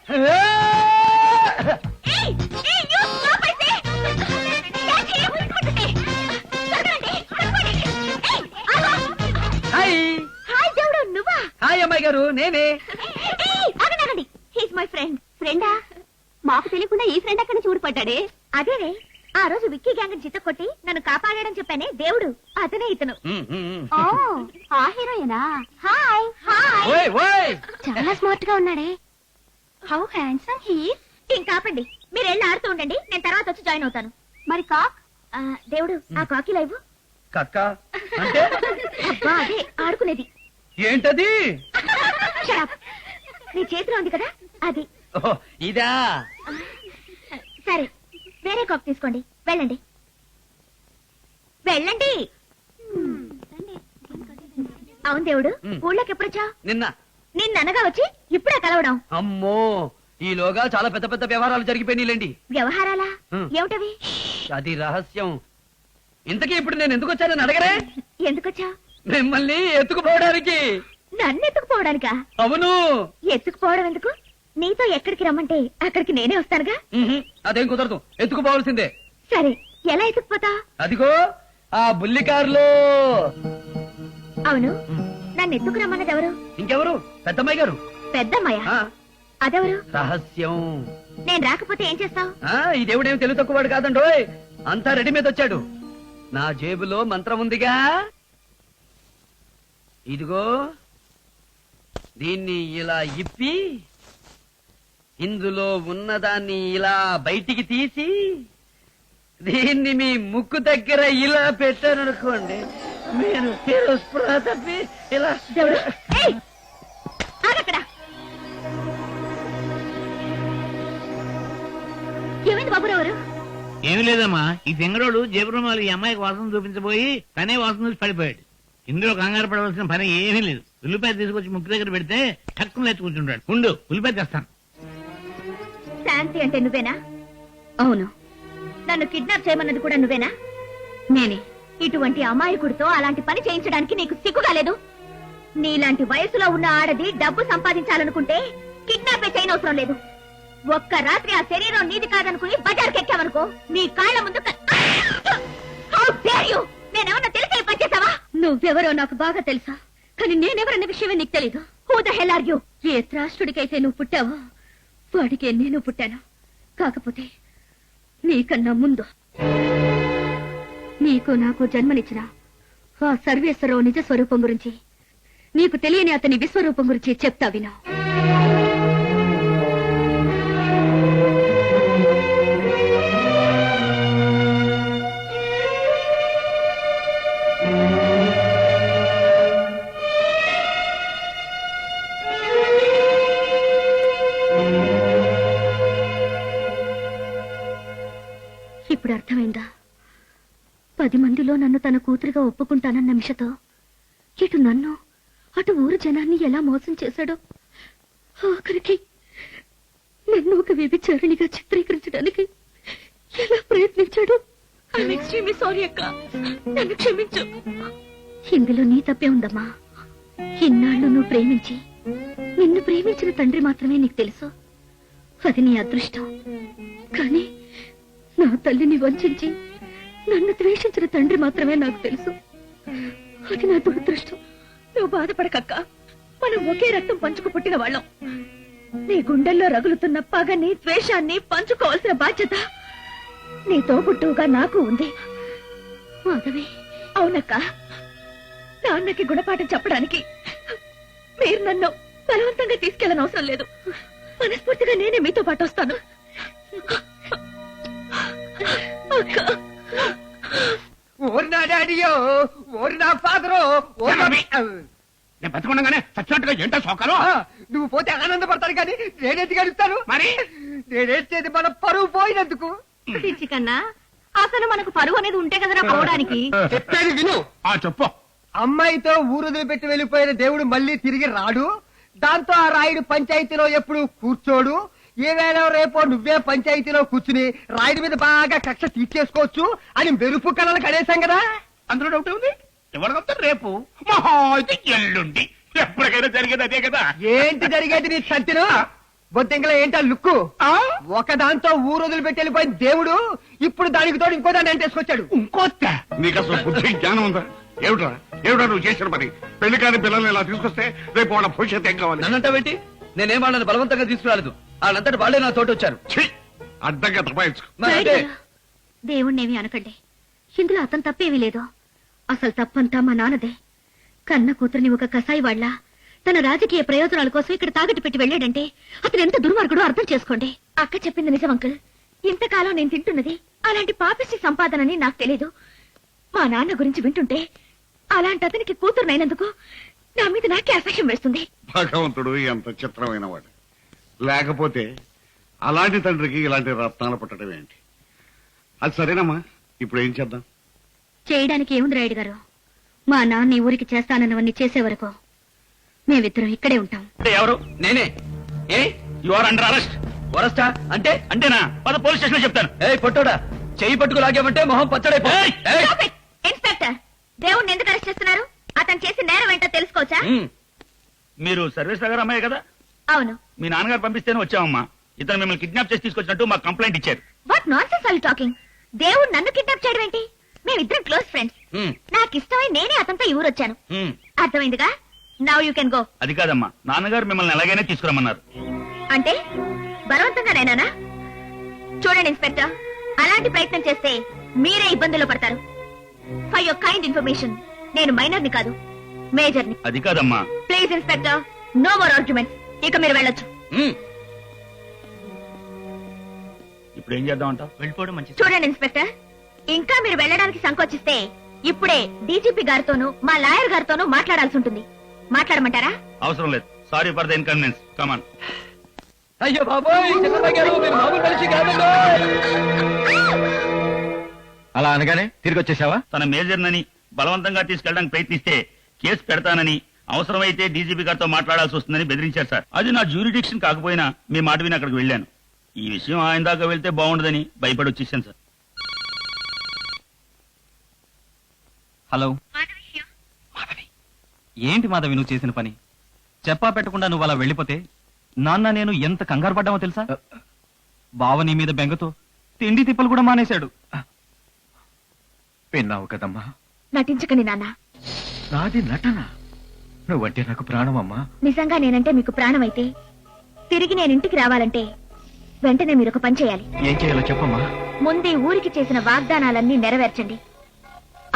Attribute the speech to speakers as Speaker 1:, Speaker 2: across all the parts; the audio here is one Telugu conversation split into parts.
Speaker 1: హాయ్ అమ్మాయి గారు, నేనే.
Speaker 2: My friend. ఫ్రెండా? మాకు తెలియకుండా ఈ ఫ్రెండ్ అక్కడ చూడపడ్డాడే. అదేనే ఆ రోజు విక్కీ గ్యాంగ్ చిత్త కొట్టి నన్ను కాపాడాడని చెప్పానే దేవుడు, అతనే ఇతను. ఆ హీరోయేనా? Hi hi. చాలా స్మార్ట్ గా ఉన్నాడే. How handsome he. ఇంకాపండి, మీరు వెళ్ళి ఆడుతూ ఉండండి, నేను తర్వాత వచ్చి జాయిన్ అవుతాను. మరి కాక్? దేవుడు, ఆ కాకి లైవ్.
Speaker 1: కక్క అంటే?
Speaker 2: అబ్బా అదే ఆడుకునేది.
Speaker 1: ఏంటది?
Speaker 2: నీ చేతిలో ఉంది కదా అది.
Speaker 1: ఇదా?
Speaker 2: సరే, వేరే కాక్ తీసుకోండి. వెళ్ళండి వెళ్ళండి. అవును దేవుడు, ఊళ్ళోకి ఎప్పుడొచ్చా? నిన్ననగా వచ్చి ఇప్పుడే కలవడం.
Speaker 1: అమ్మో, ఈలోగా చాలా పెద్ద పెద్ద వ్యవహారాలు జరిగిపోయినాయిలేండి.
Speaker 2: వ్యవహారాలా? ఏమిటవి?
Speaker 1: అది రహస్యం. ఇంతకీ ఇప్పుడు నేను ఎందుకు వచ్చానని అడగరే?
Speaker 2: ఎందుకొచ్చా?
Speaker 1: మిమ్మల్ని ఎత్తుకుపోవడానికి.
Speaker 2: నన్ను ఎత్తుకుపోవడానికా?
Speaker 1: అవును.
Speaker 2: ఎత్తుకుపోవడం ఎందుకు? నీతో ఎక్కడికి రమ్మంటే అక్కడికి నేనే వస్తానుగా.
Speaker 1: అదేం కుదరదు, ఎత్తుకుపోవాల్సిందే.
Speaker 2: సరే, ఎలా ఎత్తుకుపోతా?
Speaker 1: అదిగో ఆ బుల్లి కారులో.
Speaker 2: అవును, నన్ను ఎత్తుకు రమ్మన్నది ఎవరు?
Speaker 1: ఇంకెవరు? పెద్దమ్మాయి గారు.
Speaker 2: పెద్దమ్మాయ? అదెవరు?
Speaker 1: రహస్యం.
Speaker 2: నేను రాకపోతే ఏం చేస్తావు?
Speaker 1: ఈ దేవుడేమి తెలుగు తక్కువవాడు కాదండోయ్, అంతా రెడీ మీద వచ్చాడు. నా జేబులో మంత్రం ఉందిగా, ఇదిగో దీన్ని ఇలా ఇప్పి ఇందులో ఉన్నదాన్ని ఇలా బయటికి తీసి దీన్ని మీ ముక్కు దగ్గర ఇలా పెట్టారనుకోండి, మీరు స్పృహ తప్పి ఇలా.
Speaker 2: ఏమైంది బాబురావు?
Speaker 3: ఏమి లేదమ్మా, ఈ తెంగరోడు జేబురుమాలు ఈ అమ్మాయికి వాసన చూపించబోయి తనే వాసన చూసి పడిపోయాడు. ఇందులో కంగారు పడవలసిన పని ఏమీ లేదు. ఉల్లిపాయ తీసుకొచ్చి ముక్కు దగ్గర పెడితే టక్కున లేచి కూర్చుంటాడు. ఉండు, ఉల్లిపాయ తెస్తాను.
Speaker 2: శాంతి అంటే నువ్వేనా? అవును. నన్ను కిడ్నాప్ చేయమన్నది కూడా నువ్వేనా? నేనే. ఇటువంటి అమాయకుడితో అలాంటి పని చేయించడానికి నీకు సిగ్గుగా లేదు? నీలాంటి వయసులో ఉన్న ఆడది డబ్బు సంపాదించాలనుకుంటే కిడ్నాపే చేయనవసరం లేదు. ఒక్క రాత్రి ఆ శరీరం నీది కాదనుకుని బజార్కి ఎక్కావనుకో, నీ కాళ్ల ముందు. నేనేమన్నా తెలిసే పనిచేసావా? నువ్వెవరో నాకు బాగా తెలుసా, కానీ నేనెవరన్న విషయమే నీకు తెలీదు. Who the hell are you? ఏ త్రాష్టుడికైతే నువ్వు పుట్టావో వాడికే నేను పుట్టాను. కాకపోతే నీకన్నా ముందు నీకు నాకు జన్మనిచ్చిన ఆ సర్వేశ్వరరావు నిజ స్వరూపం గురించి, నీకు తెలియని అతని విశ్వరూపం గురించి చెప్తా విను. ఇప్పుడు అర్థమైందా? 10 మందిలో నన్ను తన కూతురుగా ఒప్పుకుంటానన్న మిషతో ఇటు నన్ను అటు ఊరు జనాన్ని ఎలా మోసం చేశాడో, ఆఖరికి నన్ను ఒక వ్యభిచారిణిగా చిత్రీకరించడానికి ఎలా ప్రయత్నించాడు. నన్ను క్షమించు. ఇందులో నీ తప్పే ఉందమ్మా. ఇన్నాళ్ళు నువ్వు ప్రేమించి నిన్ను ప్రేమించిన తండ్రి మాత్రమే నీకు తెలుసు. అది నీ అదృష్టం. కానీ నా తల్లిని వంచించి నన్ను ద్వేషించిన తండ్రి మాత్రమే నాకు తెలుసు. అది నా దురదృష్టం. నువ్వు బాధపడకక్క, మనం ఒకే రక్తం పంచుకు పుట్టిన వాళ్ళం. నీ గుండెల్లో రగులుతున్న పగని ద్వేషాన్ని పంచుకోవాల్సిన బాధ్యత నీ తోబుట్టువుగా నాకు ఉంది. మాధవి. అవునక్క, నాన్నకి గుణపాఠం చెప్పడానికి మీరు నన్ను బలవంతంగా తీసుకెళ్ళని అవసరం లేదు. మనస్ఫూర్తిగా నేనే మీతో పాటు వస్తాను.
Speaker 1: ఓరి నా డాడీయో, ఓరి నా ఫాదరో.
Speaker 3: నేను బతకుండగానే చచ్చినట్టుగా ఏంటో సోకాలు.
Speaker 1: నువ్వు పోతే ఆనందపడతాను కానీ నేనేది గడుస్తాను.
Speaker 3: మరి
Speaker 1: నేనేది మన పరువు పోయినందుకు.
Speaker 2: కన్నా అసలు మనకు పరువు అనేది ఉంటే కదరా పోవడానికి.
Speaker 1: చెప్పేది విను.
Speaker 3: చెప్పు.
Speaker 1: అమ్మాయితో ఊరుదులు పెట్టి వెళ్ళిపోయిన దేవుడు మళ్ళీ తిరిగి రాడు. దాంతో ఆ రాయుడు పంచాయతీలో ఎప్పుడు కూర్చోడు. ఏవేళ రేపో నువ్వే పంచాయతీలో కూర్చుని రాయుడి మీద బాగా కక్ష తీర్చేసుకోవచ్చు అని మెరుపు కళలు కడేశాం కదా.
Speaker 3: అందులో డౌట్ ఉంది. ఎవరికొస్తా రేపు మహా అయితే ఎల్లుండి ఎప్పటికైనా జరిగేది అదే కదా.
Speaker 1: ఏంటి జరిగేది నీ సత్యను? బొద్దింకలో ఏంటా లుక్కు ఒక దాంతో ఊరు వదిలిపెట్టి వెళ్ళిపోయిన దేవుడు ఇప్పుడు దానికి తోడు ఇంకో దాన్ని అంటేసుకొచ్చాడు.
Speaker 4: నీకు అసలు బుద్ధి జ్ఞానం ఉందా? ఏమిట్రా ఏమిట్రా నువ్వు చేసిన పని? పెళ్లి కాని పిల్లల్ని ఇలా తీసుకొస్తే రేపు వాళ్ళ భవిష్యత్తు ఏం కావాలి?
Speaker 5: నన్నంటావేంటి? నేనేం వాళ్ళని బలవంతంగా తీసుకురాలేదు. వాళ్ళంతటి వాళ్ళే నా తోటి వచ్చారు.
Speaker 4: ఛీ! అడ్డంగా తపాయించుకో.
Speaker 2: రాయుడు గారు, దేవుణ్ణేమి అనకండి. ఇందులో అతను తప్పేమీ లేదు. అసలు తప్పంతా మా నాన్నదే. కన్న కూతురిని ఒక కసాయి వాళ్ళ తన రాజకీయ ప్రయోజనాల కోసం ఇక్కడ తాగట్టు పెట్టి వెళ్ళాడంటే అతను ఎంత దుర్మార్గుడో అర్థం చేసుకోండి. అక్క చెప్పింది నిజం అంకుల్. ఇంతకాలం నేను తింటున్నది అలాంటి పాపిష్టి సంపాదనని నాకు తెలీదు. మా నాన్న గురించి వింటుంటే అలాంటి అతనికి కూతురునైనందుకు నా మీద నాకే అసహ్యం వేస్తుంది.
Speaker 4: భగవంతుడు ఎంత చిత్రమైన వాడు. లేకపోతే అలాంటి తండ్రికి ఇలాంటి రత్నాలు పుట్టడం ఏంటి? అది సరేనమ్మా, ఇప్పుడు ఏం చేద్దాం?
Speaker 2: చేయడానికి ఏముంది రాయుడు గారు? మా నాన్న ఈ ఊరికి చేస్తానన్నవన్నీ చేసే వరకు మేమిద్దరం ఇక్కడే ఉంటాం.
Speaker 5: ఎవరు? నేనే. ఏ
Speaker 3: యు ఆర్ అండర్ అరెస్ట్.
Speaker 5: వరస్టా అంటే?
Speaker 3: అంటేనా? పద పోలీస్ స్టేషన్ లో చెప్తాను.
Speaker 5: ఏ పొట్టోడా, చెయ్యి పట్టుకు లాగామంటే మొహం పచ్చడైపో. ఏయ్!
Speaker 2: Stop it! ఇన్స్పెక్టర్, దేవుణ్ణి ఎందుకు అరెస్ట్ చేస్తున్నారు? అతను చేసిన నేరం ఏంటో తెలుసుకోవచ్చా?
Speaker 3: మీరు సర్వేశ్వర గారు అమ్మాయి కదా?
Speaker 2: అవును.
Speaker 3: మీ నాన్నగారు పంపిస్తేనే వచ్చామమ్మా. ఇతను మిమ్మల్ని కిడ్నాప్ చేసి తీసుకొచ్చినట్టు మాకు కంప్లైంట్ ఇచ్చారు.
Speaker 2: What nonsense are you talking? దేవుడు నన్ను కిడ్నాప్ చేయడం ఏంటి? మేమిద్దరం క్లోజ్ ఫ్రెండ్స్. నాకు ఇష్టమై నేనే అతనితో ఈ ఊరు వచ్చాను. అర్థమైందిగా? Now you can go.
Speaker 3: అది కాదమ్మా, నాన్నగారు మిమ్మల్ని ఎలాగైనా తీసుకురమ్మన్నారు.
Speaker 2: అంటే బలవంతంగా నేనా? చూడండి ఇన్స్పెక్టర్, అలాంటి ప్రయత్నం చేస్తే మీరే ఇబ్బందుల్లో పడతారు. ఫర్ యువర్ కైండ్ ఇన్ఫర్మేషన్, నేను మైనర్ని కాదు, మేజర్ని.
Speaker 3: అది కాదమ్మా.
Speaker 2: Please inspector, no more arguments. ఇక మీరు వెళ్ళొచ్చు.
Speaker 3: ఇప్పుడు ఏం చేద్దాం అంటావు? వెళ్ళిపోవడం మంచిది.
Speaker 2: చూడండి ఇన్స్పెక్టర్, ఇంకా మీరు వెళ్ళడానికి సంకోచిస్తే ఇప్పుడే డీజీపీ గారితోనూ మా లాయర్ గారితోనూ మాట్లాడాల్సి ఉంటుంది. మాట్లాడమంటారా?
Speaker 3: అవసరం లేదు. Sorry for the inconvenience. Come on.
Speaker 5: అయ్యో బాబోయ్, చంద్రబాబు గారు, మీరు మామూలు మనిషి కాదండి.
Speaker 6: అలా అనగానే తిరిగి వచ్చేసావా?
Speaker 3: తన మేజర్నని బలవంతంగా తీసుకెళ్ళడానికి ప్రయత్నిస్తే కేసు పెడతానని, అవసరమైతే డీజీపీ గారితో మాట్లాడాల్సి వస్తుందని బెదిరించారు సార్. అది నా జ్యూరిడిక్షన్ కాకపోయినా మీ మాట విని అక్కడికి వెళ్ళాను. ఈ విషయం ఆయన దాకా వెళ్తే బాగుండదని భయపడి వచ్చేసాను సార్.
Speaker 6: హలో మాధవి, ఏంటి మాధవి నువ్వు చేసిన పని? చెప్పా పెట్టకుండా నువ్వు అలా వెళ్ళిపోతే నాన్న నేను ఎంత కంగారు పడ్డామో తెలుసా? బావ నీ మీద బెంగతో తిండి తిప్పలు కూడా మానేశాడు. విన్నావు కదమ్మా?
Speaker 2: నటించకండి నాన్న.
Speaker 6: నాది నటన. నువ్వంటే నాకు ప్రాణమమ్మా.
Speaker 2: నిజంగా నేనంటే మీకు ప్రాణం అయితే తిరిగి నేను ఇంటికి రావాలంటే వెంటనే మీరు ఒక పని చేయాలి.
Speaker 6: ఏం చేయాలో చెప్పమ్మా.
Speaker 2: ముందే ఊరికి చేసిన వాగ్దానాలన్నీ నెరవేర్చండి.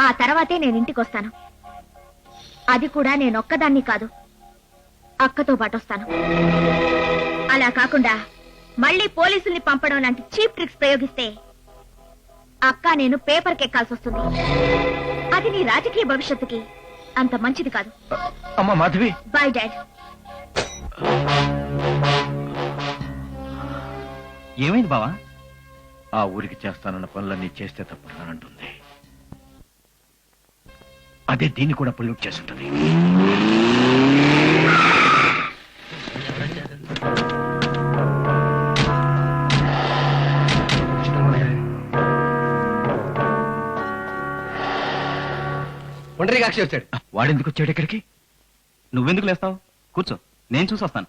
Speaker 2: ఆ తర్వాతే నేను ఇంటికి వస్తాను. అది కూడా నేనొక్కదాన్ని కాదు, అక్కతో పాటు వస్తాను. అలా కాకుండా మళ్ళీ పోలీసుల్ని పంపడం లాంటి చీప్ ట్రిక్స్ ప్రయోగిస్తే అక్క నేను పేపర్కి ఎక్కాల్సి వస్తుంది. అది నీ రాజకీయ భవిష్యత్తుకి అంత మంచిది కాదు.
Speaker 6: అమ్మా మాధవి.
Speaker 2: By dad.
Speaker 6: ఏమైంది బావా? ఆ ఊరికి చేస్తానన్న పనులన్నీ చేస్తే తప్పుతానంటుంది. అదే దీన్ని కూడా పొల్యూట్ చేస్తుంటది.
Speaker 5: ఒంటరిగాక్షి వచ్చాడు.
Speaker 6: వాడెందుకు వచ్చాడు ఇక్కడికి? నువ్వెందుకు లేస్తావు? కూర్చో, నేను చూసి వస్తాను.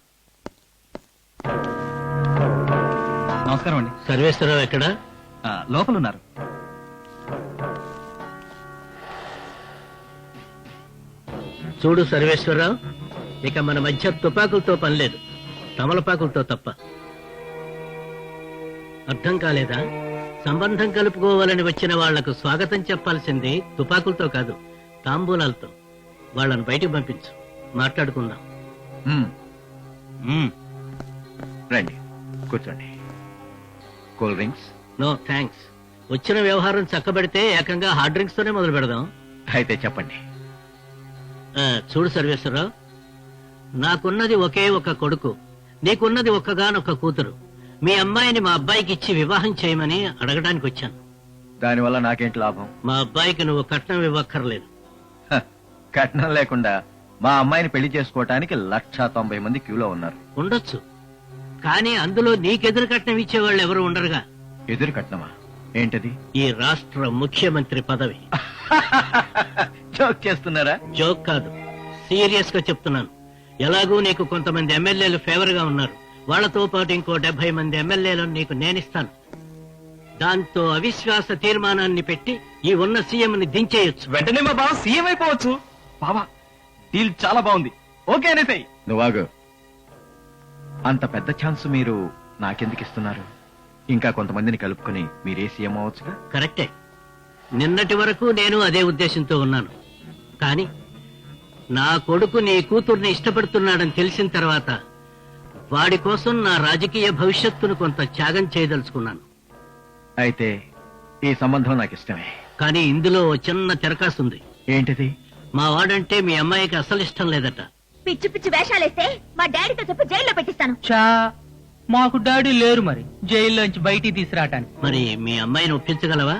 Speaker 6: నమస్కారం అండి.
Speaker 3: సర్వేశ్వరరావు ఎక్కడ?
Speaker 6: లోపల ఉన్నారు.
Speaker 7: చూడు సర్వేశ్వరరావు, ఇక మన మధ్య తుపాకులతో పని లేదు, తమలపాకులతో తప్ప. అర్థం కాలేదా? సంబంధం కలుపుకోవాలని వచ్చిన వాళ్లకు స్వాగతం చెప్పాల్సింది తుపాకులతో కాదు, తాంబూలాలతో. వాళ్ళని బయటికి పంపించు, మాట్లాడుకుందాం.
Speaker 6: రండి, కూర్చోండి. Cool drinks?
Speaker 7: No thanks. వచ్చిన వ్యవహారం చక్కబెడితే ఏకంగా హార్డ్ డ్రింక్స్ తోనే మొదలు పెడదాం.
Speaker 6: అయితే చెప్పండి.
Speaker 7: చూడు సర్వేశ్వరరావు, నాకున్నది ఒకే ఒక కొడుకు, నీకున్నది ఒక్కగానొక్క కూతురు. మీ అమ్మాయిని మా అబ్బాయికి ఇచ్చి వివాహం చేయమని అడగడానికి వచ్చాను.
Speaker 6: దానివల్ల నాకేంటి లాభం?
Speaker 7: మా అబ్బాయికి నువ్వు కట్నం ఇవ్వక్కర్లేదు.
Speaker 6: కట్నం లేకుండా మా అమ్మాయిని పెళ్లి చేసుకోవటానికి 190 మంది క్యూలో ఉన్నారు.
Speaker 7: ఉండొచ్చు, కానీ అందులో నీకెదురు కట్నం ఇచ్చేవాళ్ళు ఎవరు ఉండరుగా.
Speaker 6: ఎదురు కట్నమా? ఏంటది?
Speaker 7: ఈ రాష్ట్ర ముఖ్యమంత్రి పదవి.
Speaker 6: జోక్ చేస్తున్నారా?
Speaker 7: జోక్ కాదు, సీరియస్ గా చెప్తున్నాను. ఎలాగూ నీకు కొంతమంది ఎమ్మెల్యేలు ఫేవర్ గా ఉన్నారు, వాళ్ళతో పాటు ఇంకో 70 మంది ఎమ్మెల్యేలను నీకు నేనిస్తాను. దాంతో అవిశ్వాస తీర్మానాన్ని పెట్టి ఈ ఉన్న సీఎంని దించేయొచ్చు.
Speaker 6: వెంటనే మా బావ సీఎం అయిపోవచ్చు. బావా డీల్ చాలా బాగుంది, ఓకే అనేసాయి.
Speaker 8: నువ్వాగు. అంత పెద్ద ఛాన్స్ మీరు నాకెందుకు ఇస్తున్నారు? ఇంకా కొంతమందిని కలుపుకొని మీరే సీఎం అవ్వచ్చుగా.
Speaker 7: కరెక్టే, నిన్నటి వరకు నేను అదే ఉద్దేశంతో ఉన్నాను. కానీ నా కొడుకు నీ కూతుర్ని ఇష్టపడుతున్నాడని తెలిసిన తర్వాత వాడి కోసం నా రాజకీయ భవిష్యత్తును కొంత త్యాగం చేయదలుచుకున్నాను.
Speaker 8: అయితే ఈ సంబంధం నాకు ఇష్టమే.
Speaker 7: కానీ ఇందులో ఓ చిన్న తెరకాసుంది.
Speaker 8: ఏంటిది?
Speaker 7: మా వాడంటే మీ అమ్మాయికి అసలు ఇష్టం లేదట.
Speaker 2: పిచ్చి పిచ్చి వేషాలేస్తే మా డాడీతో చెప్పి జైల్లో పెట్టిస్తాను.
Speaker 9: చా మాకు డాడీ లేరు, మరి జైల్లోంచి బయటికి తీసుకురావటానికి.
Speaker 7: మరి మీ అమ్మాయిని ఒప్పించగలవా?